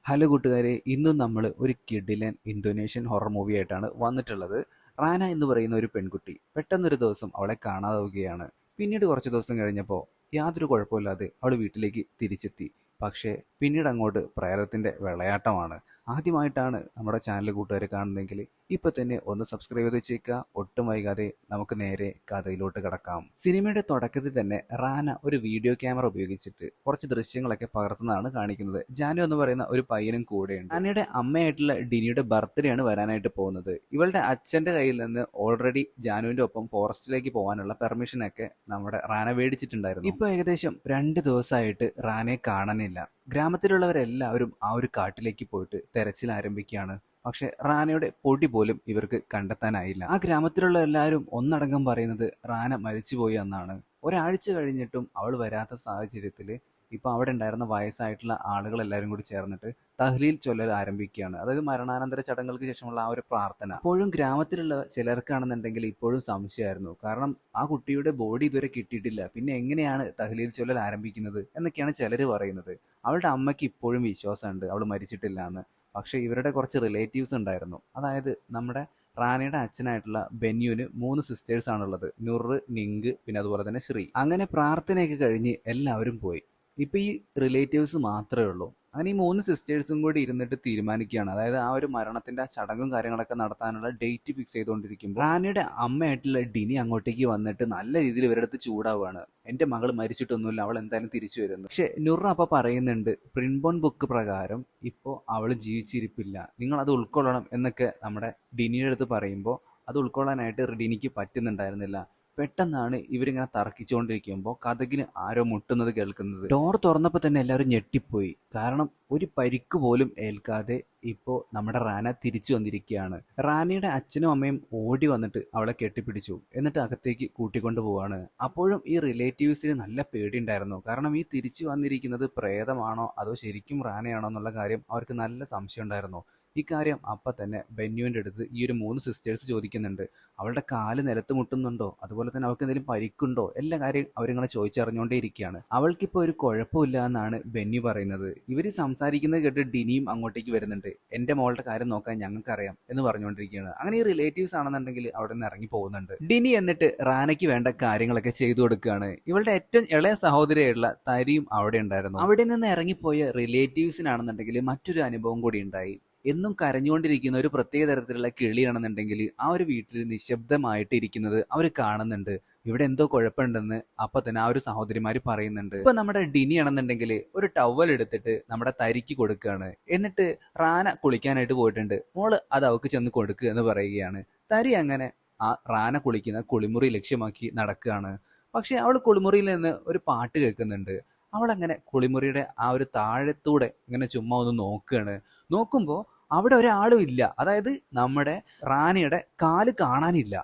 Hello കൂട്ടുകാരെ, ഇന്നും നമ്മൾ ഒരു കിഡിലൻ ഇന്തോനേഷ്യൻ ഹൊറർ മൂവി ആയിട്ടാണ് വന്നിട്ടുള്ളത്. റാന എന്ന് പറയുന്ന ഒരു പെൺകുട്ടി പെട്ടെന്നൊരു ദിവസം അവളെ കാണാതാവുകയാണ്. പിന്നീട് കുറച്ച് ദിവസം കഴിഞ്ഞപ്പോൾ യാതൊരു കുഴപ്പമില്ലാതെ അവൾ വീട്ടിലേക്ക് തിരിച്ചെത്തി. പക്ഷേ പിന്നീട് അങ്ങോട്ട് പ്രേതത്തിൻ്റെ വിളയാട്ടമാണ്. ആദ്യമായിട്ടാണ് നമ്മുടെ ചാനൽ കൂട്ടുകാർ കാണുന്നതെങ്കിൽ ഇപ്പം തന്നെ ഒന്ന് സബ്സ്ക്രൈബ് ചെയ്ത് വെച്ചേക്കുക. ഒട്ടും വൈകാതെ നമുക്ക് നേരെ കഥയിലോട്ട് കിടക്കാം. സിനിമയുടെ തുടക്കത്തിൽ തന്നെ റാന ഒരു വീഡിയോ ക്യാമറ ഉപയോഗിച്ചിട്ട് കുറച്ച് ദൃശ്യങ്ങളൊക്കെ പകർത്തുന്നതാണ് കാണിക്കുന്നത്. ജാനു എന്ന് പറയുന്ന ഒരു പയ്യനും കൂടെയുണ്ട്. റാനയുടെ അമ്മയായിട്ടുള്ള ഡിനിയുടെ ബർത്ത്ഡേ ആണ് വരാനായിട്ട് പോകുന്നത്. ഇവളുടെ അച്ഛൻ്റെ കയ്യിൽ നിന്ന് ഓൾറെഡി ജാനുവിൻ്റെ ഒപ്പം ഫോറസ്റ്റിലേക്ക് പോകാനുള്ള പെർമിഷനൊക്കെ നമ്മുടെ റാന മേടിച്ചിട്ടുണ്ടായിരുന്നു. ഇപ്പോൾ ഏകദേശം 2 ദിവസമായിട്ട് റാനയെ കാണാനില്ല. ഗ്രാമത്തിലുള്ളവരെല്ലാവരും ആ ഒരു കാട്ടിലേക്ക് പോയിട്ട് തെരച്ചിൽ ആരംഭിക്കുകയാണ്. പക്ഷെ റാനയുടെ പൊടി പോലും ഇവർക്ക് കണ്ടെത്താനായില്ല. ആ ഗ്രാമത്തിലുള്ള എല്ലാവരും ഒന്നടങ്കം പറയുന്നത് റാന മരിച്ചുപോയി എന്നാണ്. ഒരാഴ്ച കഴിഞ്ഞിട്ടും അവൾ വരാത്ത സാഹചര്യത്തിൽ ഇപ്പൊ അവിടെ ഉണ്ടായിരുന്ന വയസ്സായിട്ടുള്ള ആളുകളെല്ലാവരും കൂടി ചേർന്നിട്ട് തഹ്ലീൽ ചൊല്ലൽ ആരംഭിക്കുകയാണ്. അതായത് മരണാനന്തര ചടങ്ങുകൾക്ക് ശേഷമുള്ള ആ ഒരു പ്രാർത്ഥന. അപ്പോഴും ഗ്രാമത്തിലുള്ള ചിലർക്കാണെന്നുണ്ടെങ്കിൽ ഇപ്പോഴും സംശയമായിരുന്നു. കാരണം ആ കുട്ടിയുടെ ബോഡി ഇതുവരെ കിട്ടിയിട്ടില്ല, പിന്നെ എങ്ങനെയാണ് തഹ്ലീൽ ചൊല്ലൽ ആരംഭിക്കുന്നത് എന്നൊക്കെയാണ് ചിലർ പറയുന്നത്. അവളുടെ അമ്മയ്ക്ക് ഇപ്പോഴും വിശ്വാസമുണ്ട് അവൾ മരിച്ചിട്ടില്ല എന്ന്. പക്ഷേ ഇവരുടെ കുറച്ച് റിലേറ്റീവ്സ് ഉണ്ടായിരുന്നു. അതായത് നമ്മുടെ റാനയുടെ അച്ഛനായിട്ടുള്ള ബെന്യുവിന് 3 സിസ്റ്റേഴ്സ് ആണുള്ളത്. നുറ്, നിങ്ക്, പിന്നെ അതുപോലെ തന്നെ ശ്രീ. അങ്ങനെ പ്രാർത്ഥനയൊക്കെ കഴിഞ്ഞ് എല്ലാവരും പോയി. ഇപ്പം ഈ റിലേറ്റീവ്സ് മാത്രമേ ഉള്ളൂ. അങ്ങനെ ഈ 3 സിസ്റ്റേഴ്സും കൂടി ഇരുന്നിട്ട് തീരുമാനിക്കുകയാണ്. അതായത് ആ ഒരു മരണത്തിന്റെ ആ ചടങ്ങും കാര്യങ്ങളൊക്കെ നടത്താനുള്ള ഡേറ്റ് ഫിക്സ് ചെയ്തുകൊണ്ടിരിക്കുമ്പോൾ റാനയുടെ അമ്മയായിട്ടുള്ള ഡിനി അങ്ങോട്ടേക്ക് വന്നിട്ട് നല്ല രീതിയിൽ ഇവരുടെ അടുത്ത് ചൂടാവുകയാണ്. എൻ്റെ മകൾ മരിച്ചിട്ടൊന്നുമില്ല, അവൾ എന്തായാലും തിരിച്ചു വരുന്നു. പക്ഷെ നുറ അപ്പോൾ പറയുന്നുണ്ട്, പ്രിൻബോൺ ബുക്ക് പ്രകാരം ഇപ്പോൾ അവൾ ജീവിച്ചിരിപ്പില്ല, നിങ്ങൾ അത് ഉൾക്കൊള്ളണം എന്നൊക്കെ നമ്മുടെ ഡിനിയുടെ അടുത്ത് പറയുമ്പോൾ അത് ഉൾക്കൊള്ളാനായിട്ട് ഡിനിക്ക് പറ്റുന്നുണ്ടായിരുന്നില്ല. പെട്ടെന്നാണ് ഇവരിങ്ങനെ തർക്കിച്ചുകൊണ്ടിരിക്കുമ്പോൾ കതകിന് ആരോ മുട്ടുന്നത് കേൾക്കുന്നത്. ഡോർ തുറന്നപ്പോൾ തന്നെ എല്ലാവരും ഞെട്ടിപ്പോയി. കാരണം ഒരു പരിക്ക് പോലും ഏൽക്കാതെ ഇപ്പോൾ നമ്മുടെ റാന തിരിച്ചു വന്നിരിക്കുകയാണ്. റാനയുടെ അച്ഛനും അമ്മയും ഓടി വന്നിട്ട് അവളെ കെട്ടിപ്പിടിച്ചു. എന്നിട്ട് അകത്തേക്ക് കൂട്ടിക്കൊണ്ടു പോവാണ്. അപ്പോഴും ഈ റിലേറ്റീവ്സിന് നല്ല പേടിയുണ്ടായിരുന്നു. കാരണം ഈ തിരിച്ചു വന്നിരിക്കുന്നത് പ്രേതമാണോ അതോ ശരിക്കും റാനയാണോ എന്നുള്ള കാര്യം അവർക്ക് നല്ല സംശയം ഉണ്ടായിരുന്നു. ഇക്കാര്യം അപ്പം തന്നെ ബെന്യുവിൻ്റെ അടുത്ത് ഈ ഒരു 3 സിസ്റ്റേഴ്സ് ചോദിക്കുന്നുണ്ട്. അവളുടെ കാല് നിലത്ത് മുട്ടുന്നുണ്ടോ, അതുപോലെ തന്നെ അവൾക്ക് എന്തെങ്കിലും പരിക്കുണ്ടോ, എല്ലാ കാര്യം അവരിങ്ങനെ ചോദിച്ചറിഞ്ഞുകൊണ്ടേ ഇരിക്കുകയാണ്. അവൾക്കിപ്പോൾ ഒരു കുഴപ്പമില്ല എന്നാണ് ബെന്യു പറയുന്നത്. ഇവർ സംസാരിക്കുന്നത് കേട്ട് ഡിനിയും അങ്ങോട്ടേക്ക് വരുന്നുണ്ട്. എൻ്റെ മോളുടെ കാര്യം നോക്കാൻ ഞങ്ങൾക്കറിയാം എന്ന് പറഞ്ഞുകൊണ്ടിരിക്കുകയാണ്. അങ്ങനെ ഈ റിലേറ്റീവ്സ് ആണെന്നുണ്ടെങ്കിൽ അവിടെ നിന്ന് ഇറങ്ങി പോകുന്നുണ്ട്. ഡിനി എന്നിട്ട് റാനയ്ക്ക് വേണ്ട കാര്യങ്ങളൊക്കെ ചെയ്തു കൊടുക്കുകയാണ്. ഇവളുടെ ഏറ്റവും ഇളയ സഹോദരിയായിട്ടുള്ള തരിയും അവിടെ ഉണ്ടായിരുന്നു. അവിടെ നിന്ന് ഇറങ്ങിപ്പോയ റിലേറ്റീവ്സിനാണെന്നുണ്ടെങ്കിൽ മറ്റൊരു അനുഭവം കൂടി ഉണ്ടായി. എന്നും കരഞ്ഞുകൊണ്ടിരിക്കുന്ന ഒരു പ്രത്യേക തരത്തിലുള്ള കിളിയാണെന്നുണ്ടെങ്കിൽ ആ ഒരു വീട്ടിൽ നിശബ്ദമായിട്ട് ഇരിക്കുന്നത് അവർ കാണുന്നുണ്ട്. ഇവിടെ എന്തോ കുഴപ്പമുണ്ടെന്ന് അപ്പൊ തന്നെ ആ ഒരു സഹോദരിമാര് പറയുന്നുണ്ട്. ഇപ്പൊ നമ്മുടെ ഡിനി ആണെന്നുണ്ടെങ്കിൽ ഒരു ടവൽ എടുത്തിട്ട് നമ്മുടെ തരിക്ക് കൊടുക്കുകയാണ്. എന്നിട്ട് റാന കുളിക്കാനായിട്ട് പോയിട്ടുണ്ട്, മോള് അത് അവൾക്ക് ചെന്ന് കൊടുക്കുക എന്ന് പറയുകയാണ്. തരി അങ്ങനെ ആ റാന കുളിക്കുന്ന കുളിമുറി ലക്ഷ്യമാക്കി നടക്കുകയാണ്. പക്ഷെ അവൾ കുളിമുറിയിൽ നിന്ന് ഒരു പാട്ട് കേൾക്കുന്നുണ്ട്. അവളങ്ങനെ കുളിമുറിയുടെ ആ ഒരു താഴത്തൂടെ ഇങ്ങനെ ചുമ്മാ ഒന്ന് നോക്കുകയാണ്. നോക്കുമ്പോൾ അവിടെ ഒരാളും ഇല്ല. അതായത് നമ്മുടെ റാനയുടെ കാല് കാണാനില്ല.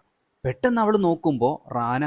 പെട്ടെന്ന് അവൾ നോക്കുമ്പോൾ റാന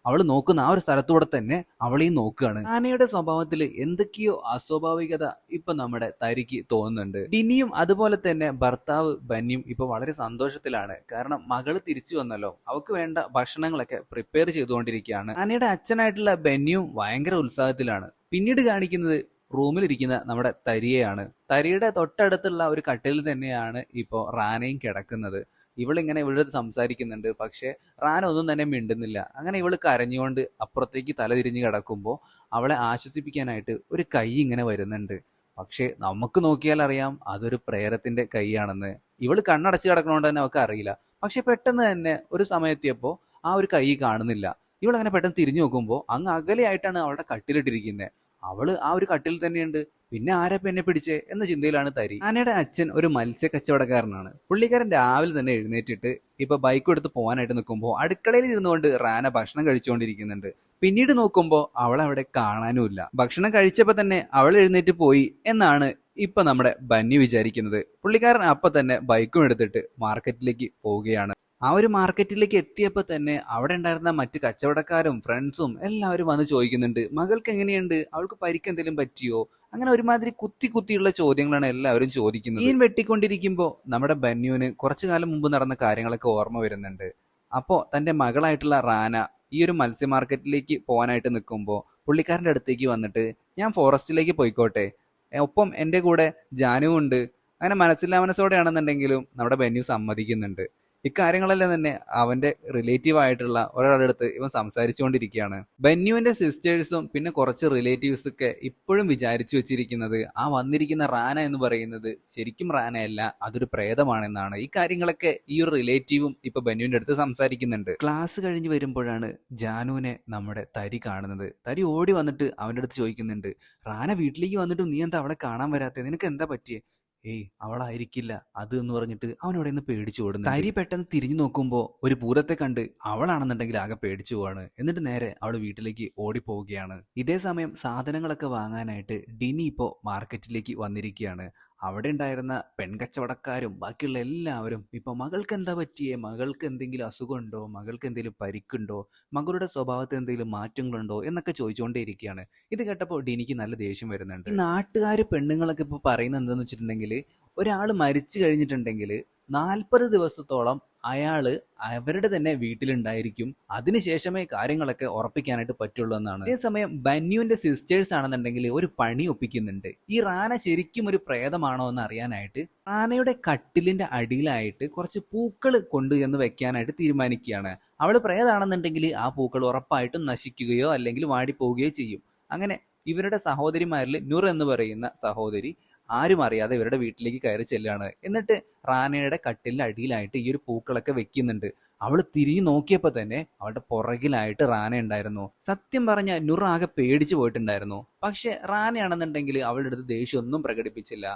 അവൾ നോക്കുന്ന ആ ഒരു സ്ഥലത്തൂടെ തന്നെ അവളെയും നോക്കുകയാണ്. റാനയുടെ സ്വഭാവത്തിൽ എന്തൊക്കെയോ അസ്വാഭാവികത ഇപ്പൊ നമ്മുടെ തരിക്ക് തോന്നുന്നുണ്ട്. ഡിനിയും അതുപോലെ തന്നെ ഭർത്താവ് ബന്നിയും ഇപ്പൊ വളരെ സന്തോഷത്തിലാണ്. കാരണം മകള് തിരിച്ചു വന്നല്ലോ, അവൾക്ക് വേണ്ട ഭക്ഷണങ്ങളൊക്കെ പ്രിപ്പയർ ചെയ്തുകൊണ്ടിരിക്കുകയാണ്. റാനയുടെ അച്ഛനായിട്ടുള്ള ബന്നിയും ഭയങ്കര ഉത്സാഹത്തിലാണ്. പിന്നീട് കാണിക്കുന്നത് റൂമിലിരിക്കുന്ന നമ്മുടെ തരിയെയാണ്. തരിയുടെ തൊട്ടടുത്തുള്ള ഒരു കട്ടിലിൽ തന്നെയാണ് ഇപ്പോൾ റാനയും കിടക്കുന്നത്. ഇവളിങ്ങനെ ഇവളുടെ സംസാരിക്കുന്നുണ്ട്. പക്ഷെ റാന ഒന്നും തന്നെ മിണ്ടുന്നില്ല. അങ്ങനെ ഇവള് കരഞ്ഞുകൊണ്ട് അപ്പുറത്തേക്ക് തലതിരിഞ്ഞ് കിടക്കുമ്പോൾ അവളെ ആശ്വസിപ്പിക്കാനായിട്ട് ഒരു കൈ ഇങ്ങനെ വരുന്നുണ്ട്. പക്ഷെ നമുക്ക് നോക്കിയാൽ അറിയാം അതൊരു പ്രേതത്തിന്റെ കൈയാണെന്ന്. ഇവള് കണ്ണടച്ച് കിടക്കണോണ്ട് തന്നെ അവൾക്ക് അറിയില്ല. പക്ഷെ പെട്ടെന്ന് തന്നെ ഒരു സമയത്തിയപ്പോൾ ആ ഒരു കൈ കാണുന്നില്ല. ഇവളങ്ങനെ പെട്ടെന്ന് തിരിഞ്ഞു നോക്കുമ്പോൾ അങ്ങ് അകലെയായിട്ടാണ് അവളുടെ കട്ടിലിട്ടിരിക്കുന്നത്. അവള് ആ ഒരു കട്ടിൽ തന്നെയുണ്ട്. പിന്നെ ആരെ എന്നെ പിടിച്ചേ എന്ന ചിന്തയിലാണ് തരി. ആനയുടെ അച്ഛൻ ഒരു മത്സ്യ കച്ചവടക്കാരനാണ്. പുള്ളിക്കാരൻ രാവിലെ തന്നെ എഴുന്നേറ്റിട്ട് ഇപ്പൊ ബൈക്ക് എടുത്ത് പോകാനായിട്ട് നിൽക്കുമ്പോൾ അടുക്കളയിൽ ഇരുന്നുകൊണ്ട് റാന ഭക്ഷണം കഴിച്ചുകൊണ്ടിരിക്കുന്നുണ്ട്. പിന്നീട് നോക്കുമ്പോൾ അവളവിടെ കാണാനുമില്ല. ഭക്ഷണം കഴിച്ചപ്പോൾ തന്നെ അവൾ എഴുന്നേറ്റ് പോയി എന്നാണ് ഇപ്പൊ നമ്മുടെ ബന്നി വിചാരിക്കുന്നത്. പുള്ളിക്കാരൻ അപ്പൊ തന്നെ ബൈക്കും എടുത്തിട്ട് മാർക്കറ്റിലേക്ക് പോവുകയാണ്. ആ ഒരു മാർക്കറ്റിലേക്ക് എത്തിയപ്പോൾ തന്നെ അവിടെ ഉണ്ടായിരുന്ന മറ്റു കച്ചവടക്കാരും ഫ്രണ്ട്സും എല്ലാവരും വന്ന് ചോദിക്കുന്നുണ്ട്, മകൾക്ക് എങ്ങനെയുണ്ട്, അവൾക്ക് പരിക്കെന്തെങ്കിലും പറ്റിയോ? അങ്ങനെ ഒരുമാതിരി കുത്തിയുള്ള ചോദ്യങ്ങളാണ് എല്ലാവരും ചോദിക്കുന്നത്. മീൻ വെട്ടിക്കൊണ്ടിരിക്കുമ്പോൾ നമ്മുടെ ബന്യുവിന് കുറച്ചു കാലം മുമ്പ് നടന്ന കാര്യങ്ങളൊക്കെ ഓർമ്മ വരുന്നുണ്ട്. അപ്പോൾ തന്റെ മകളായിട്ടുള്ള റാന ഈ ഒരു മത്സ്യ മാർക്കറ്റിലേക്ക് പോകാനായിട്ട് നിൽക്കുമ്പോൾ പുള്ളിക്കാരൻ്റെ അടുത്തേക്ക് വന്നിട്ട്, ഞാൻ ഫോറസ്റ്റിലേക്ക് പോയിക്കോട്ടെ, ഒപ്പം എൻ്റെ കൂടെ ജാനുവും ഉണ്ട്. അങ്ങനെ മനസ്സില്ലാ മനസ്സോടെയാണെന്നുണ്ടെങ്കിലും നമ്മുടെ ബെന്യു സമ്മതിക്കുന്നുണ്ട്. ഇക്കാര്യങ്ങളെല്ലാം തന്നെ അവന്റെ റിലേറ്റീവ് ആയിട്ടുള്ള ഒരാളുടെ അടുത്ത് ഇവൻ സംസാരിച്ചുകൊണ്ടിരിക്കുകയാണ്. ബെന്യുവിന്റെ സിസ്റ്റേഴ്സും പിന്നെ കുറച്ച് റിലേറ്റീവ്സ് ഒക്കെ ഇപ്പോഴും വിചാരിച്ചു വെച്ചിരിക്കുന്നത് ആ വന്നിരിക്കുന്ന റാന എന്ന് പറയുന്നത് ശരിക്കും റാനയല്ല, അതൊരു പ്രേതമാണെന്നാണ്. ഈ കാര്യങ്ങളൊക്കെ ഈ ഒരു റിലേറ്റീവും ഇപ്പൊ ബെന്യുവിന്റെ അടുത്ത് സംസാരിക്കുന്നുണ്ട്. ക്ലാസ് കഴിഞ്ഞ് വരുമ്പോഴാണ് ജാനുവിനെ നമ്മുടെ തരി കാണുന്നത്. തരി ഓടി വന്നിട്ട് അവന്റെ അടുത്ത് ചോദിക്കുന്നുണ്ട്, റാന വീട്ടിലേക്ക് വന്നിട്ടും നീ എന്താ അവളെ കാണാൻ വരാത്തെ, നിനക്ക് എന്താ പറ്റിയേ? ഏയ് അവളായിരിക്കില്ല അത് എന്ന് പറഞ്ഞിട്ട് അവനോട് നിന്ന് പേടിച്ചു ഓടുന്നു. തരി പെട്ടെന്ന് തിരിഞ്ഞു നോക്കുമ്പോൾ ഒരു ഭൂതത്തെ കണ്ട് അവളാണെന്നുണ്ടെങ്കിൽ ആകെ പേടിച്ചു പോവാണ്. എന്നിട്ട് നേരെ അവൾ വീട്ടിലേക്ക് ഓടിപ്പോവുകയാണ്. ഇതേ സമയം സാധനങ്ങളൊക്കെ വാങ്ങാനായിട്ട് ഡിനി ഇപ്പോൾ മാർക്കറ്റിലേക്ക് വന്നിരിക്കുകയാണ്. അവിടെ ഉണ്ടായിരുന്ന പെൺകച്ചവടക്കാരും ബാക്കിയുള്ള എല്ലാവരും ഇപ്പൊ മകൾക്ക് എന്താ പറ്റിയേ, മകൾക്ക് എന്തെങ്കിലും അസുഖമുണ്ടോ, മകൾക്ക് എന്തെങ്കിലും പരിക്കുണ്ടോ, മകളുടെ സ്വഭാവത്തിൽ എന്തെങ്കിലും മാറ്റങ്ങളുണ്ടോ എന്നൊക്കെ ചോദിച്ചുകൊണ്ടേയിരിക്കുകയാണ്. ഇത് കേട്ടപ്പോൾ ഡിനിക്ക് നല്ല ദേഷ്യം വരുന്നുണ്ട്. ഈ നാട്ടുകാർ പെണ്ണുങ്ങളൊക്കെ ഇപ്പൊ പറയുന്നത് എന്താന്ന് വെച്ചിട്ടുണ്ടെങ്കിൽ, ഒരാൾ മരിച്ചു കഴിഞ്ഞിട്ടുണ്ടെങ്കിൽ 40 ദിവസത്തോളം അയാള് അവരുടെ തന്നെ വീട്ടിലുണ്ടായിരിക്കും, അതിനുശേഷമേ കാര്യങ്ങളൊക്കെ ഉറപ്പിക്കാനായിട്ട് പറ്റുള്ളൂ എന്നാണ്. അതേസമയം ബന്യുവിന്റെ സിസ്റ്റേഴ്സ് ആണെന്നുണ്ടെങ്കിൽ ഒരു പണി ഒപ്പിക്കുന്നുണ്ട്. ഈ റാന ശരിക്കും ഒരു പ്രേതമാണോ എന്ന് അറിയാനായിട്ട് റാനയുടെ കട്ടിലിന്റെ അടിയിലായിട്ട് കുറച്ച് പൂക്കൾ കൊണ്ടുചെന്ന് വെക്കാനായിട്ട് തീരുമാനിക്കുകയാണ്. അവള് പ്രേതാണെന്നുണ്ടെങ്കിൽ ആ പൂക്കൾ ഉറപ്പായിട്ടും നശിക്കുകയോ അല്ലെങ്കിൽ വാടിപ്പോവുകയോ ചെയ്യും. അങ്ങനെ ഇവരുടെ സഹോദരിമാരിൽ നുർ എന്ന് പറയുന്ന സഹോദരി ആരും അറിയാതെ ഇവരുടെ വീട്ടിലേക്ക് കയറി ചെല്ലുകയാണ്. എന്നിട്ട് റാനയുടെ കട്ടിലിന്റെ അടിയിലായിട്ട് ഈ ഒരു പൂക്കളൊക്കെ വെക്കുന്നുണ്ട്. അവള് തിരിഞ്ഞു നോക്കിയപ്പോ തന്നെ അവളുടെ പുറകിലായിട്ട് റാന ഉണ്ടായിരുന്നു. സത്യം പറഞ്ഞ നുർ ആകെ പേടിച്ചു പോയിട്ടുണ്ടായിരുന്നു. പക്ഷെ റാനയാണെന്നുണ്ടെങ്കിൽ അവളുടെ അടുത്ത് ദേഷ്യമൊന്നും പ്രകടിപ്പിച്ചില്ല.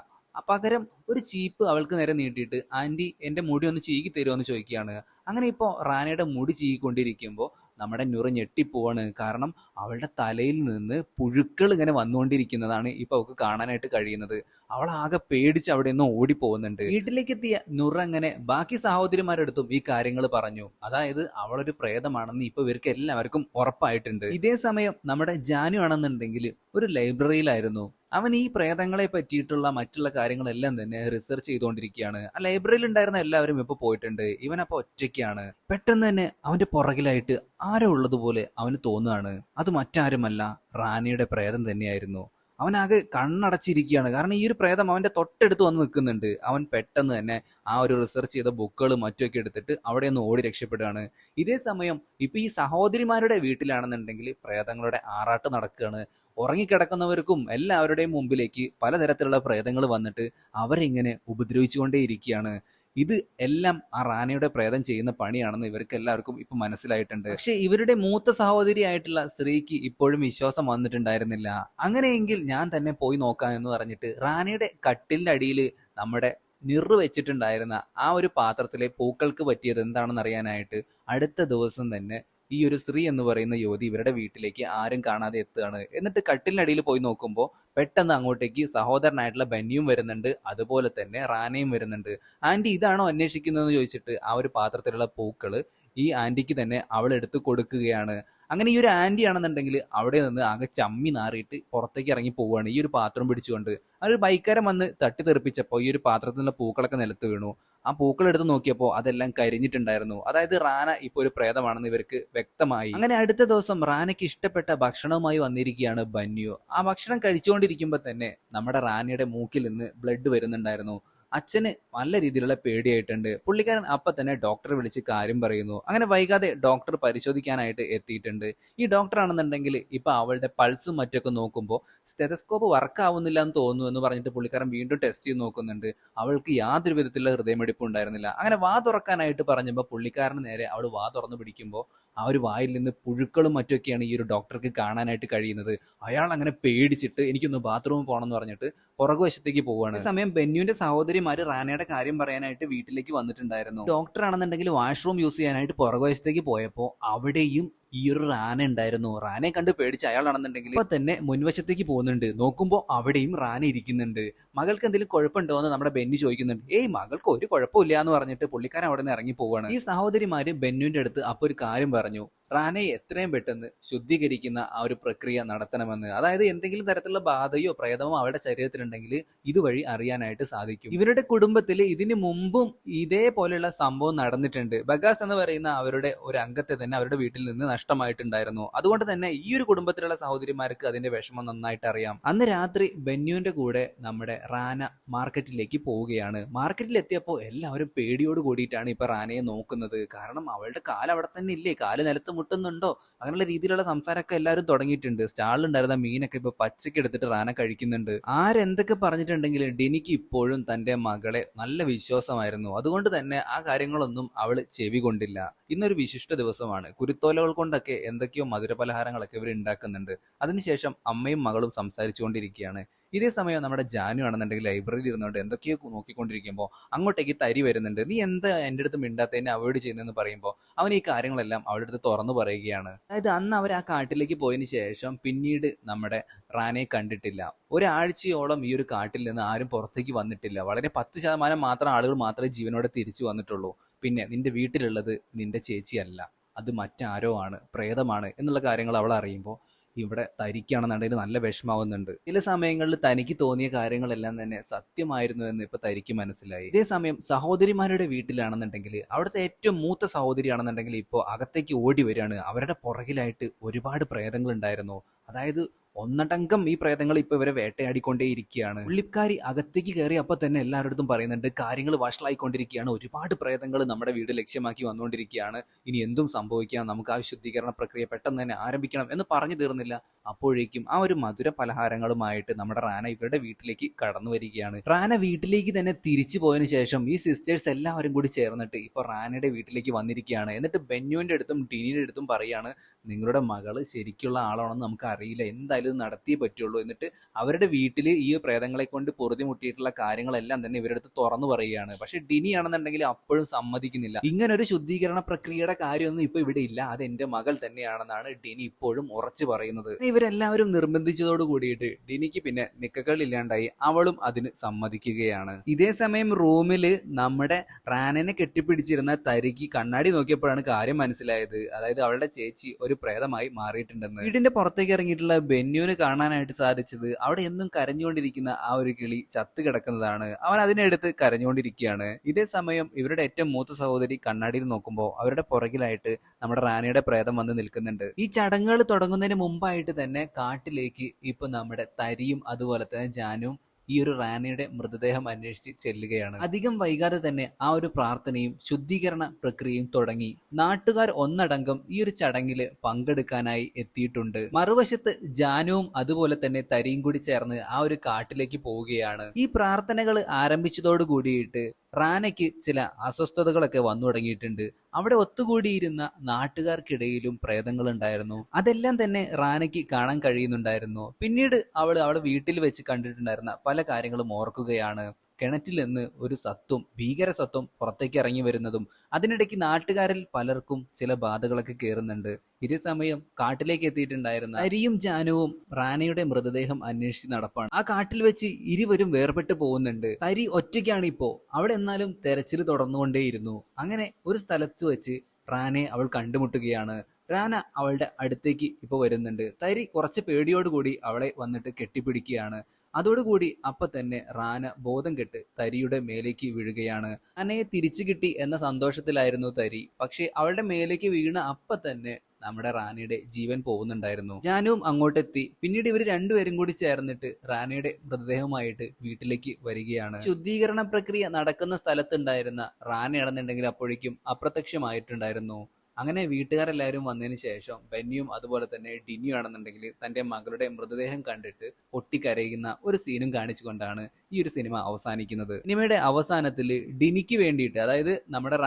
പകരം ഒരു ചീപ്പ് അവൾക്ക് നേരെ നീട്ടിയിട്ട്, ആന്റി എന്റെ മുടി ഒന്ന് ചീകി തരുമോ എന്ന് ചോദിക്കുകയാണ്. അങ്ങനെ ഇപ്പോൾ റാനയുടെ മുടി ചീകിക്കൊണ്ടിരിക്കുമ്പോൾ നമ്മുടെ നുറ ഞെട്ടിപ്പോവാണ്. കാരണം അവളുടെ തലയിൽ നിന്ന് പുഴുക്കൾ ഇങ്ങനെ വന്നുകൊണ്ടിരിക്കുന്നതാണ് ഇപ്പൊ അവൾക്ക് കാണാനായിട്ട് കഴിയുന്നത്. അവൾ ആകെ പേടിച്ച് അവിടെ നിന്ന് ഓടിപ്പോകുന്നുണ്ട്. വീട്ടിലേക്ക് എത്തിയ നുറ അങ്ങനെ ബാക്കി സഹോദരിമാരെടുത്തും ഈ കാര്യങ്ങൾ പറഞ്ഞു. അതായത് അവളൊരു പ്രേതമാണെന്ന് ഇപ്പൊ ഇവർക്ക് എല്ലാവർക്കും ഉറപ്പായിട്ടുണ്ട്. ഇതേ സമയം നമ്മുടെ ജാനു ആണെന്നുണ്ടെങ്കിൽ ഒരു ലൈബ്രറിയിലായിരുന്നു. അവൻ ഈ പ്രേതങ്ങളെ പറ്റിയിട്ടുള്ള മറ്റുള്ള കാര്യങ്ങളെല്ലാം തന്നെ റിസർച്ച് ചെയ്തുകൊണ്ടിരിക്കുകയാണ്. ആ ലൈബ്രറിയിൽ ഉണ്ടായിരുന്ന എല്ലാവരും ഇപ്പൊ പോയിട്ടുണ്ട്. ഇവൻ അപ്പൊ ഒറ്റയ്ക്കാണ്. പെട്ടെന്ന് തന്നെ അവന്റെ പുറകിലായിട്ട് ആരോ ഉള്ളതുപോലെ അവന് തോന്നുകയാണ്. അത് മറ്റാരുമല്ല, റാനിയുടെ പ്രേതം തന്നെയായിരുന്നു. അവനാകെ കണ്ണടച്ചിരിക്കുകയാണ്. കാരണം ഈ ഒരു പ്രേതം അവന്റെ തൊട്ടടുത്ത് വന്ന് നിൽക്കുന്നുണ്ട്. അവൻ പെട്ടെന്ന് തന്നെ ആ ഒരു റിസർച്ച് ചെയ്ത ബുക്കുകളും മറ്റുമൊക്കെ എടുത്തിട്ട് അവിടെ ഒന്ന് ഓടി രക്ഷപ്പെടുകയാണ്. ഇതേ സമയം ഇപ്പൊ ഈ സഹോദരിമാരുടെ വീട്ടിലാണെന്നുണ്ടെങ്കിൽ പ്രേതങ്ങളുടെ ആറാട്ട് നടക്കുകയാണ്. ഉറങ്ങിക്കിടക്കുന്നവർക്കും എല്ലാവരുടെയും മുമ്പിലേക്ക് പലതരത്തിലുള്ള പ്രേതങ്ങൾ വന്നിട്ട് അവരിങ്ങനെ ഉപദ്രവിച്ചുകൊണ്ടേയിരിക്കുകയാണ്. ഇത് എല്ലാം ആ റാനയുടെ പ്രേതം ചെയ്യുന്ന പണിയാണെന്ന് ഇവർക്ക് എല്ലാവർക്കും ഇപ്പൊ മനസ്സിലായിട്ടുണ്ട്. പക്ഷെ ഇവരുടെ മൂത്ത സഹോദരിയായിട്ടുള്ള സ്ത്രീക്ക് ഇപ്പോഴും വിശ്വാസം വന്നിട്ടുണ്ടായിരുന്നില്ല. അങ്ങനെയെങ്കിൽ ഞാൻ തന്നെ പോയി നോക്കാം എന്ന് പറഞ്ഞിട്ട് റാനയുടെ കട്ടിലിന്റെ അടിയിൽ നമ്മുടെ നിറു വെച്ചിട്ടുണ്ടായിരുന്ന ആ ഒരു പാത്രത്തിലെ പൂക്കൾക്ക് പറ്റിയത് എന്താണെന്ന് അറിയാനായിട്ട് അടുത്ത ദിവസം തന്നെ ഈ ഒരു സ്ത്രീ എന്ന് പറയുന്ന യുവതി ഇവരുടെ വീട്ടിലേക്ക് ആരും കാണാതെ എത്തുകയാണ്. എന്നിട്ട് കട്ടിലിനടിയിൽ പോയി നോക്കുമ്പോൾ പെട്ടെന്ന് അങ്ങോട്ടേക്ക് സഹോദരനായിട്ടുള്ള ബന്യും വരുന്നുണ്ട്, അതുപോലെ തന്നെ റാനയും വരുന്നുണ്ട്. ആന്റി ഇതാണോ അന്വേഷിക്കുന്നതെന്ന് ചോദിച്ചിട്ട് ആ ഒരു പാത്രത്തിലുള്ള പൂക്കള് ഈ ആന്റിക്ക് തന്നെ അവൾ എടുത്ത് കൊടുക്കുകയാണ്. അങ്ങനെ ഈ ഒരു ആന്റി ആണെന്നുണ്ടെങ്കിൽ അവിടെ നിന്ന് ആകെ ചമ്മി നാറിയിട്ട് പുറത്തേക്ക് ഇറങ്ങി പോവുകയാണ് ഈ ഒരു പാത്രം പിടിച്ചുകൊണ്ട്. ആ ഒരു ബൈക്കാരൻ വന്ന് തട്ടിത്തെറിപ്പിച്ചപ്പോൾ ഈ ഒരു പാത്രത്തിലുള്ള പൂക്കളൊക്കെ നിലത്ത് വീണു. ആ പൂക്കൾ എടുത്ത് നോക്കിയപ്പോൾ അതെല്ലാം കരിഞ്ഞിട്ടുണ്ടായിരുന്നു. അതായത് റാന ഇപ്പൊ ഒരു പ്രേതമാണെന്ന് ഇവർക്ക് വ്യക്തമായി. അങ്ങനെ അടുത്ത ദിവസം റാനയ്ക്ക് ഇഷ്ടപ്പെട്ട ഭക്ഷണവുമായി വന്നിരിക്കുകയാണ് ബന്യു. ആ ഭക്ഷണം കഴിച്ചുകൊണ്ടിരിക്കുമ്പോൾ തന്നെ നമ്മുടെ റാനയുടെ മൂക്കിൽ നിന്ന് ബ്ലഡ് വരുന്നുണ്ടായിരുന്നു. അച്ഛന് നല്ല രീതിയിലുള്ള പേടിയായിട്ടുണ്ട്. പുള്ളിക്കാരൻ അപ്പൊ തന്നെ ഡോക്ടറെ വിളിച്ച് കാര്യം പറയുന്നു. അങ്ങനെ വൈകാതെ ഡോക്ടർ പരിശോധിക്കാനായിട്ട് എത്തിയിട്ടുണ്ട്. ഈ ഡോക്ടർ ആണെന്നുണ്ടെങ്കിൽ ഇപ്പൊ അവളുടെ പൾസും മറ്റൊക്കെ നോക്കുമ്പോൾ സ്റ്റെതസ്കോപ്പ് വർക്ക് ആവുന്നില്ല എന്ന് തോന്നുന്നു എന്ന് പറഞ്ഞിട്ട് പുള്ളിക്കാരൻ വീണ്ടും ടെസ്റ്റ് ചെയ്ത് നോക്കുന്നുണ്ട്. അവൾക്ക് യാതൊരു വിധത്തിലുള്ള ഹൃദയമിടിപ്പ് ഉണ്ടായിരുന്നില്ല. അങ്ങനെ വാ തുറക്കാനായിട്ട് പറഞ്ഞപ്പോൾ പുള്ളിക്കാരന് നേരെ അവൾ വാ തുറന്നു പിടിക്കുമ്പോൾ ആ ഒരു വായിൽ നിന്ന് പുഴുക്കളും മറ്റൊക്കെയാണ് ഈ ഒരു ഡോക്ടർക്ക് കാണാനായിട്ട് കഴിയുന്നത്. അയാൾ അങ്ങനെ പേടിച്ചിട്ട് എനിക്കൊന്ന് ബാത്റൂമിൽ പോകണം എന്ന് പറഞ്ഞിട്ട് പുറകുവശത്തേക്ക് പോവുകയാണ്. ഈ സമയം ബെന്യുവിന്റെ സഹോദരിമാര് റാനയുടെ കാര്യം പറയാനായിട്ട് വീട്ടിലേക്ക് വന്നിട്ടുണ്ടായിരുന്നു. ഡോക്ടർ ആണെന്നുണ്ടെങ്കിൽ വാഷ്റൂം യൂസ് ചെയ്യാനായിട്ട് പുറകുവശത്തേക്ക് പോയപ്പോൾ അവിടെയും ഈ ഒരു റാന ഉണ്ടായിരുന്നു. റാനയെ കണ്ട് പേടിച്ച് അയാളാണെന്നുണ്ടെങ്കിൽ ഇപ്പൊ തന്നെ മുൻവശത്തേക്ക് പോകുന്നുണ്ട്. നോക്കുമ്പോൾ അവിടെയും റാന ഇരിക്കുന്നുണ്ട്. മകൾക്ക് എന്തെങ്കിലും കുഴപ്പമുണ്ടോ എന്ന് നമ്മുടെ ബെന്നി ചോദിക്കുന്നുണ്ട്. ഏയ് മകൾക്ക് ഒരു കുഴപ്പമില്ല എന്ന് പറഞ്ഞിട്ട് പുള്ളിക്കാരൻ അവിടെ നിന്ന് ഇറങ്ങി പോവുകയാണ്. ഈ സഹോദരിമാര് ബെന്നുവിന്റെ അടുത്ത് അപ്പൊ ഒരു കാര്യം പറഞ്ഞു. റാനയെ എത്രയും പെട്ടെന്ന് ശുദ്ധീകരിക്കുന്ന ആ ഒരു പ്രക്രിയ നടത്തണമെന്ന്. അതായത് എന്തെങ്കിലും തരത്തിലുള്ള ബാധയോ പ്രേതമോ അവരുടെ ശരീരത്തിലുണ്ടെങ്കിൽ ഇതുവഴി അറിയാനായിട്ട് സാധിക്കും. ഇവരുടെ കുടുംബത്തിൽ ഇതിനു മുമ്പും ഇതേപോലെയുള്ള സംഭവം നടന്നിട്ടുണ്ട്. ബഗാസ് എന്ന് പറയുന്ന അവരുടെ ഒരു അംഗത്തെ തന്നെ അവരുടെ വീട്ടിൽ നിന്ന് നഷ്ടമായിട്ടുണ്ടായിരുന്നു. അതുകൊണ്ട് തന്നെ ഈ ഒരു കുടുംബത്തിലുള്ള സഹോദരിമാർക്ക് അതിന്റെ വിഷമം നന്നായിട്ട് അറിയാം. അന്ന് രാത്രി ബെന്യുവിന്റെ കൂടെ നമ്മുടെ റാന മാർക്കറ്റിലേക്ക് പോവുകയാണ്. മാർക്കറ്റിൽ എത്തിയപ്പോൾ എല്ലാവരും പേടിയോട് കൂടിയിട്ടാണ് ഇപ്പൊ റാനയെ നോക്കുന്നത്. കാരണം അവളുടെ കാല് അവിടെ തന്നെ ഇല്ലേ, കാല് നിലത്ത് മുട്ടുന്നുണ്ടോ, അങ്ങനെയുള്ള രീതിയിലുള്ള സംസാരമൊക്കെ എല്ലാവരും തുടങ്ങിയിട്ടുണ്ട്. സ്റ്റാളിലുണ്ടായിരുന്ന മീനൊക്കെ ഇപ്പൊ പച്ചക്ക് എടുത്തിട്ട് റാന കഴിക്കുന്നുണ്ട്. ആരെന്തൊക്കെ പറഞ്ഞിട്ടുണ്ടെങ്കിൽ ഡിനിക്ക് ഇപ്പോഴും തന്റെ മകളെ നല്ല വിശ്വാസമായിരുന്നു. അതുകൊണ്ട് തന്നെ ആ കാര്യങ്ങളൊന്നും അവള് ചെവി കൊണ്ടില്ല. ഇന്നൊരു വിശിഷ്ട ദിവസമാണ്. കുരുത്തോലകൾ കൊണ്ടൊക്കെ എന്തൊക്കെയോ മധുരപലഹാരങ്ങളൊക്കെ ഇവർ ഉണ്ടാക്കുന്നുണ്ട്. അതിനുശേഷം അമ്മയും മകളും സംസാരിച്ചു കൊണ്ടിരിക്കുകയാണ്. ഇതേ സമയം നമ്മുടെ ജാനു ആണെന്നുണ്ടെങ്കിൽ ലൈബ്രറിയിൽ ഇരുന്നുകൊണ്ട് എന്തൊക്കെയോ നോക്കിക്കൊണ്ടിരിക്കുമ്പോൾ അങ്ങോട്ടേക്ക് തരി വരുന്നുണ്ട്. നീ എന്താ എൻ്റെ അടുത്ത് മിണ്ടാത്തതിനെ അവോയ്ഡ് ചെയ്യുന്നതെന്ന് പറയുമ്പോൾ അവൻ ഈ കാര്യങ്ങളെല്ലാം അവളുടെ അടുത്ത് തുറന്നു പറയുകയാണ്. അതായത് അന്ന് അവർ ആ കാട്ടിലേക്ക് പോയതിനു ശേഷം പിന്നീട് നമ്മുടെ റാനയെ കണ്ടിട്ടില്ല. ഒരാഴ്ചയോളം ഈ ഒരു കാട്ടിൽ നിന്ന് ആരും പുറത്തേക്ക് വന്നിട്ടില്ല. വളരെ 10% മാത്രം ആളുകൾ മാത്രമേ ജീവനോടെ തിരിച്ചു വന്നിട്ടുള്ളൂ. പിന്നെ നിന്റെ വീട്ടിലുള്ളത് നിന്റെ ചേച്ചിയല്ല, അത് മറ്റാരോ ആണ്, പ്രേതമാണ് എന്നുള്ള കാര്യങ്ങൾ അവൾ അറിയുമ്പോൾ ഇവിടെ തരിക്കാണെന്നുണ്ടെങ്കിൽ നല്ല വിഷമാവുന്നുണ്ട്. ചില സമയങ്ങളിൽ തനിക്ക് തോന്നിയ കാര്യങ്ങളെല്ലാം തന്നെ സത്യമായിരുന്നു എന്ന് ഇപ്പൊ തരിക്ക് മനസ്സിലായി. ഇതേ സമയം സഹോദരിമാരുടെ വീട്ടിലാണെന്നുണ്ടെങ്കിൽ അവിടുത്തെ ഏറ്റവും മൂത്ത സഹോദരിയാണെന്നുണ്ടെങ്കിൽ ഇപ്പോൾ അകത്തേക്ക് ഓടി വരികയാണ്. അവരുടെ പുറകിലായിട്ട് ഒരുപാട് പ്രേതങ്ങൾ ഉണ്ടായിരുന്നു. അതായത് ഒന്നടങ്കം ഈ പ്രേതങ്ങൾ ഇപ്പൊ ഇവരെ വേട്ടയാടിക്കൊണ്ടേ ഇരിക്കുകയാണ്. പുള്ളിക്കാരി അകത്തേക്ക് കയറി അപ്പൊ തന്നെ എല്ലാവരുടെ പറയുന്നുണ്ട് കാര്യങ്ങൾ വഷളായിക്കൊണ്ടിരിക്കുകയാണ്, ഒരുപാട് പ്രേതങ്ങൾ നമ്മുടെ വീട് ലക്ഷ്യമാക്കി വന്നുകൊണ്ടിരിക്കുകയാണ്, ഇനി എന്തും സംഭവിക്കാം, നമുക്ക് ആ ശുദ്ധീകരണ പ്രക്രിയ പെട്ടെന്ന് തന്നെ ആരംഭിക്കണം എന്ന് പറഞ്ഞു തീർന്നില്ല. അപ്പോഴേക്കും ആ ഒരു മധുര പലഹാരങ്ങളുമായിട്ട് നമ്മുടെ റാന ഇവരുടെ വീട്ടിലേക്ക് കടന്നു വരികയാണ്. റാന വീട്ടിലേക്ക് തന്നെ തിരിച്ചു പോയതിനു ശേഷം ഈ സിസ്റ്റേഴ്സ് എല്ലാവരും കൂടി ചേർന്നിട്ട് ഇപ്പൊ റാനയുടെ വീട്ടിലേക്ക് വന്നിരിക്കുകയാണ്. എന്നിട്ട് ബെന്യുവിന്റെ അടുത്തും ടിനിയുടെ അടുത്തും പറയാണ്, നിങ്ങളുടെ മകള് ശരിക്കുള്ള ആളാണെന്ന് നമുക്ക് അറിയില്ല, എന്തായാലും നടത്തിയേ പറ്റുള്ളൂ. എന്നിട്ട് അവരുടെ വീട്ടിൽ ഈ പ്രേതങ്ങളെ കൊണ്ട് പൊറുതിമുട്ടിയിട്ടുള്ള കാര്യങ്ങളെല്ലാം തന്നെ ഇവരുടെ അടുത്ത് തുറന്നു പറയുകയാണ്. പക്ഷെ ഡിനി ആണെന്നുണ്ടെങ്കിൽ അപ്പോഴും സമ്മതിക്കുന്നില്ല. ഇങ്ങനെ ഒരു ശുദ്ധീകരണ പ്രക്രിയയുടെ കാര്യമൊന്നും ഇപ്പൊ ഇവിടെ ഇല്ല, അത് എന്റെ മകൾ തന്നെയാണെന്നാണ് ഡിനി ഇപ്പോഴും ഉറച്ചു പറയുന്നത്. ഇവരെല്ലാവരും നിർബന്ധിച്ചതോട് കൂടിയിട്ട് ഡിനിക്ക് പിന്നെ നിക്കക്കളില്ലാണ്ടായി. അവളും അതിന് സമ്മതിക്കുകയാണ്. ഇതേ സമയം റൂമില് നമ്മുടെ റാനനെ കെട്ടിപ്പിടിച്ചിരുന്ന തരിക്ക് കണ്ണാടി നോക്കിയപ്പോഴാണ് കാര്യം മനസ്സിലായത്. അതായത് അവളുടെ ചേച്ചി ഒരു പ്രേതമായി മാറിയിട്ടുണ്ടെന്ന്. വീടിന്റെ പുറത്തേക്ക് ഇറങ്ങിയിട്ടുള്ള ബെന്യുവിന് കാണാനായിട്ട് സാധിച്ചത് അവിടെ എന്നും കരഞ്ഞുകൊണ്ടിരിക്കുന്ന ആ ഒരു കിളി ചത്ത് കിടക്കുന്നതാണ്. അവൻ അതിനെടുത്ത് കരഞ്ഞുകൊണ്ടിരിക്കുകയാണ്. ഇതേ സമയം ഇവരുടെ ഏറ്റവും മൂത്ത സഹോദരി കണ്ണാടിയിൽ നോക്കുമ്പോൾ അവരുടെ പുറകിലായിട്ട് നമ്മുടെ റാനയുടെ പ്രേതം വന്ന് നിൽക്കുന്നുണ്ട്. ഈ ചടങ്ങുകൾ തുടങ്ങുന്നതിന് മുമ്പായിട്ട് തന്നെ കാട്ടിലേക്ക് ഇപ്പൊ നമ്മുടെ തരിയും അതുപോലെ തന്നെ ജാനും ഈ ഒരു റാനയുടെ മൃതദേഹം അന്വേഷിച്ച് ചെല്ലുകയാണ്. അധികം വൈകാതെ തന്നെ ആ ഒരു പ്രാർത്ഥനയും ശുദ്ധീകരണ പ്രക്രിയയും തുടങ്ങി. നാട്ടുകാർ ഒന്നടങ്കം ഈ ഒരു ചടങ്ങിൽ പങ്കെടുക്കാനായി എത്തിയിട്ടുണ്ട്. മറുവശത്ത് ജാനുവും അതുപോലെ തന്നെ തരിയും കൂടി ചേർന്ന് ആ ഒരു കാട്ടിലേക്ക് പോവുകയാണ്. ഈ പ്രാർത്ഥനകൾ ആരംഭിച്ചതോട് കൂടിയിട്ട് റാനയ്ക്ക് ചില അസ്വസ്ഥതകളൊക്കെ വന്നു തുടങ്ങിയിട്ടുണ്ട്. അവിടെ ഒത്തുകൂടിയിരുന്ന നാട്ടുകാർക്കിടയിലും പ്രേതങ്ങൾ ഉണ്ടായിരുന്നു. അതെല്ലാം തന്നെ റാനയ്ക്ക് കാണാൻ കഴിയുന്നുണ്ടായിരുന്നു. പിന്നീട് അവളെ വീട്ടിൽ വെച്ച് കണ്ടിട്ടുണ്ടായിരുന്ന പല കാര്യങ്ങളും ഓർക്കുകയാണ്. കിണറ്റിൽ നിന്ന് ഒരു സത്വം, ഭീകര സത്വം പുറത്തേക്ക് ഇറങ്ങി വരുന്നതും അതിനിടയ്ക്ക് നാട്ടുകാരിൽ പലർക്കും ചില ബാധകളൊക്കെ കയറുന്നുണ്ട്. ഇതേ സമയം കാട്ടിലേക്ക് എത്തിയിട്ടുണ്ടായിരുന്ന അരിയും ജാനുവും റാനയുടെ മൃതദേഹം അന്വേഷിച്ച് നടപ്പാണ്. ആ കാട്ടിൽ വെച്ച് ഇരുവരും വേർപെട്ട് പോകുന്നുണ്ട്. തരി ഒറ്റയ്ക്കാണ് ഇപ്പോ അവിടെ. എന്നാലും തെരച്ചിൽ തുടർന്നുകൊണ്ടേയിരുന്നു. അങ്ങനെ ഒരു സ്ഥലത്ത് വെച്ച് റാനയെ അവൾ കണ്ടുമുട്ടുകയാണ്. റാന അവളുടെ അടുത്തേക്ക് ഇപ്പൊ വരുന്നുണ്ട്. തരി കുറച്ച് പേടിയോടുകൂടി അവളെ വന്നിട്ട് കെട്ടിപ്പിടിക്കുകയാണ്. അതോടുകൂടി അപ്പൊ തന്നെ റാന ബോധം കെട്ട് തരിയുടെ മേലേക്ക് വീഴുകയാണ്. റാനയെ തിരിച്ചു കിട്ടി എന്ന സന്തോഷത്തിലായിരുന്നു തരി. പക്ഷെ അവളുടെ മേലേക്ക് വീണ അപ്പൊ തന്നെ നമ്മുടെ റാനയുടെ ജീവൻ പോകുന്നുണ്ടായിരുന്നു. ജാനുവും അങ്ങോട്ടെത്തി. പിന്നീട് ഇവർ രണ്ടുപേരും കൂടി ചേർന്നിട്ട് റാനയുടെ മൃതദേഹമായിട്ട് വീട്ടിലേക്ക് വരികയാണ്. ശുദ്ധീകരണ പ്രക്രിയ നടക്കുന്ന സ്ഥലത്തുണ്ടായിരുന്ന റാനയാണെന്നുണ്ടെങ്കിൽ അപ്പോഴേക്കും അപ്രത്യക്ഷമായിട്ടുണ്ടായിരുന്നു. അങ്ങനെ വീട്ടുകാരെല്ലാവരും വന്നതിന് ശേഷം ബെന്നിയും അതുപോലെ തന്നെ ഡിനിയും ആണെന്നുണ്ടെങ്കിൽ തന്റെ മകളുടെ മൃതദേഹം കണ്ടിട്ട് പൊട്ടിക്കരയുന്ന ഒരു സീനും കാണിച്ചുകൊണ്ടാണ് ഈ ഒരു സിനിമ അവസാനിക്കുന്നത്. സിനിമയുടെ അവസാനത്തിൽ ഡിനിക്ക് വേണ്ടിയിട്ട്, അതായത് നമ്മുടെ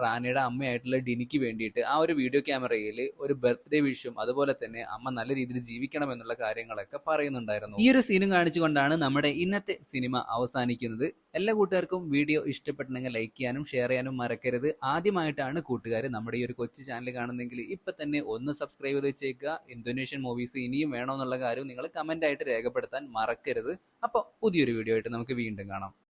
റാനയുടെ അമ്മയായിട്ടുള്ള ഡിനിക്ക് വേണ്ടിയിട്ട് ആ ഒരു വീഡിയോ ക്യാമറയിൽ ഒരു ബർത്ത്ഡേ വിഷും അതുപോലെ തന്നെ അമ്മ നല്ല രീതിയിൽ ജീവിക്കണം എന്നുള്ള കാര്യങ്ങളൊക്കെ പറയുന്നുണ്ടായിരുന്നു. ഈ ഒരു സീനും കാണിച്ചുകൊണ്ടാണ് നമ്മുടെ ഇന്നത്തെ സിനിമ അവസാനിക്കുന്നത്. എല്ലാ കൂട്ടുകാർക്കും വീഡിയോ ഇഷ്ടപ്പെട്ടെങ്കിൽ ലൈക്ക് ചെയ്യാനും ഷെയർ ചെയ്യാനും മറക്കരുത്. ആദ്യമായിട്ടാണ് കൂട്ടുകാർ നമ്മുടെ ഈ ഒരു കൊച്ചു ചാനൽ കാണുന്നെങ്കിൽ ഇപ്പൊ തന്നെ ഒന്ന് സബ്സ്ക്രൈബ് ചെയ്ത് വെച്ചേക്കുക. ഇന്തോനേഷ്യൻ മൂവീസ് ഇനിയും വേണമെന്നുള്ള കാര്യം നിങ്ങൾ കമന്റ് ആയിട്ട് രേഖപ്പെടുത്താൻ മറക്കരുത്. അപ്പോൾ പുതിയൊരു വീഡിയോ ആയിട്ട് നമുക്ക് വീണ്ടും കാണാം.